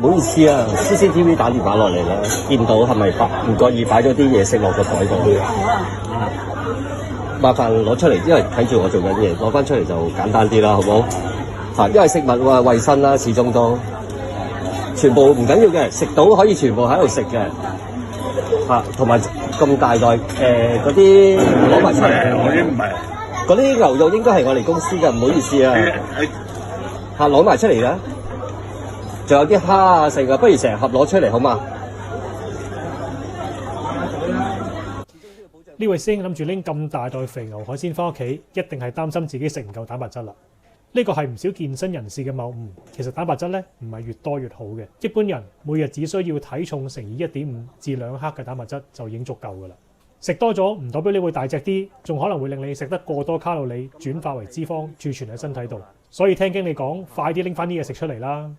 唔好意思啊，CCTV 打電話落嚟啦，見到係咪唔覺意擺咗啲嘢食落個台度？麻煩攞出嚟，因為睇住我做緊嘢，攞翻出嚟就簡單啲啦，好唔好？嚇，因為食物衞生啦，始終都全部唔緊要嘅，食到可以全部喺度食嘅。嚇，同埋咁大袋嗰啲攞埋出嚟。嗰啲唔係。嗰啲牛肉應該係我哋公司嘅，唔好意思啊。嚇，攞埋出嚟啦！仲有啲蝦啊剩啊，不如成盒攞出嚟好嘛？呢位師兄諗住拎咁大袋肥牛海鮮翻屋企，一定係擔心自己食唔夠蛋白質啦。呢個係唔少健身人士嘅謬誤。其實蛋白質咧唔係越多越好嘅。一般人每日只需要體重乘以1.5至2克嘅蛋白質就已經足夠㗎啦。食多咗唔代表你會大隻啲，仲可能會令你食得過多卡路里轉化為脂肪儲存喺身體度。所以聽經理講，快啲拎翻啲嘢食出嚟啦！